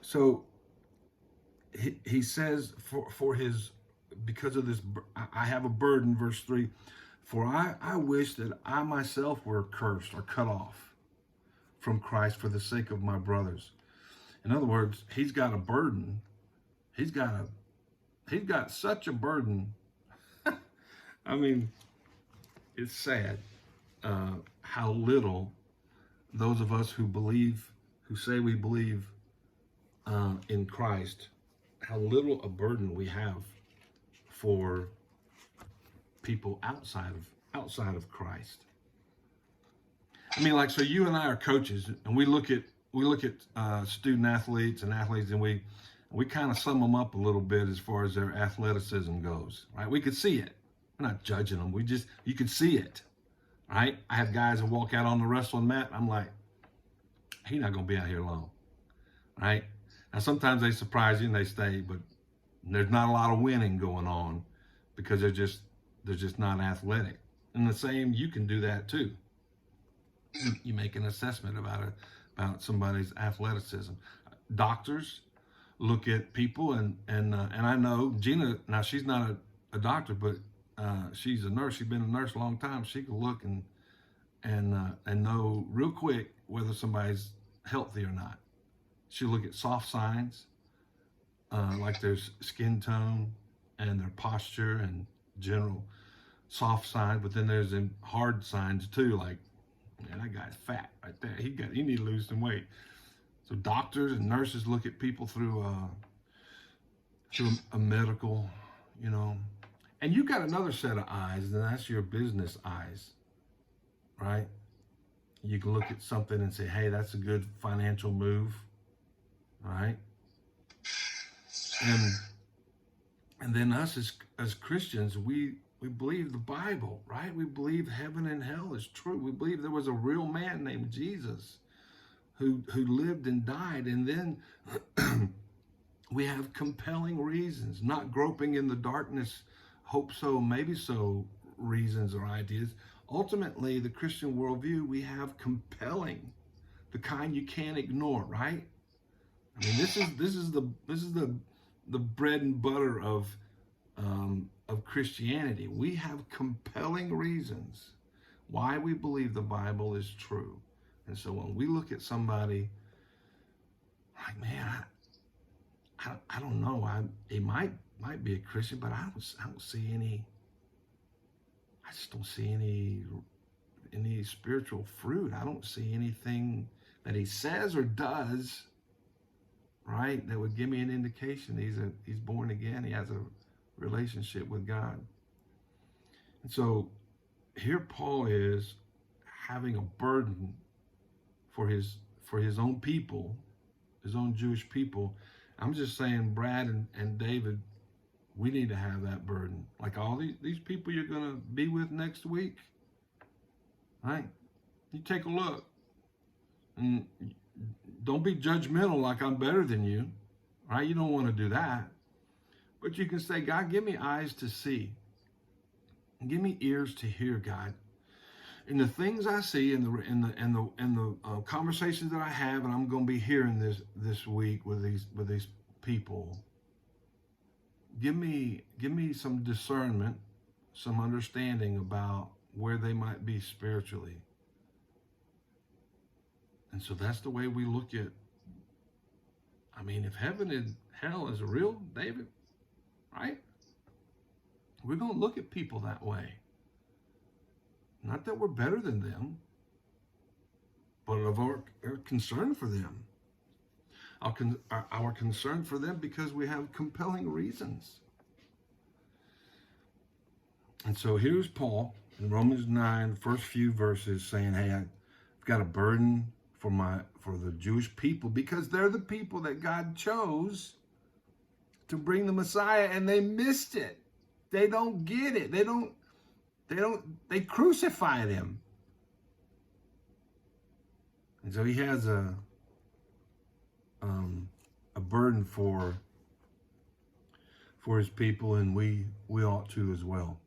So he says for his, because of this, I have a burden, verse 3, for I wish that I myself were cursed or cut off from Christ for the sake of my brothers. In other words, he's got a burden. He's got such a burden. I mean, it's sad how little those of us who believe, who say we believe in Christ, how little a burden we have for people outside of Christ. I mean, like, so you and I are coaches, and we look at student athletes and athletes, and we kind of sum them up a little bit as far as their athleticism goes, right? We could see it. We're not judging them. You could see it, right? I have guys that walk out on the wrestling mat. I'm like, he's not gonna be out here long, right? Now sometimes they surprise you and they stay, but there's not a lot of winning going on because they're just not athletic. And the same, you can do that too. You make an assessment about somebody's athleticism. Doctors look at people, and I know Gina. Now she's not a doctor, but she's a nurse. She's been a nurse a long time. She can look and know real quick whether somebody's healthy or not. She'll look at soft signs, like their skin tone and their posture and general soft signs. But then there's them hard signs too, like, man, that guy's fat right there. He need to lose some weight. So doctors and nurses look at people through a medical, and you got another set of eyes, and that's your business eyes, right? You can look at something and say, hey, that's a good financial move, right? And then us as Christians, we believe the Bible, right? We believe heaven and hell is true. We believe there was a real man named Jesus who lived and died. And then we have compelling reasons, not groping in the darkness, hope so, maybe so reasons or ideas. Ultimately, the Christian worldview, we have compelling, the kind you can't ignore, right? I mean, this is the bread and butter of Christianity. We have compelling reasons why we believe the Bible is true. And so when we look at somebody, like, man, I don't know, he might be a Christian, but I don't see any. I just don't see any spiritual fruit. I don't see anything that he says or does, right, that would give me an indication he's born again. He has a relationship with God. And so here Paul is having a burden for his own people, his own Jewish people. I'm just saying, Brad and David, we need to have that burden. Like all these people you're going to be with next week, right? You take a look. And don't be judgmental like I'm better than you, right? You don't want to do that. But you can say, God, give me eyes to see. And give me ears to hear, God. And the things I see in the conversations that I have, and I'm going to be hearing this week with these people, give me some discernment, some understanding about where they might be spiritually. And so that's the way we look at, I mean, if heaven and hell is real, David, right? We're going to look at people that way. Not that we're better than them, but of our concern for them. Our concern for them because we have compelling reasons. And so here's Paul in Romans 9, the first few verses, saying, hey, I've got a burden for the Jewish people because they're the people that God chose to bring the Messiah, and they missed it. They don't get it. They crucified him. And so he has a burden for his people, and we ought to as well.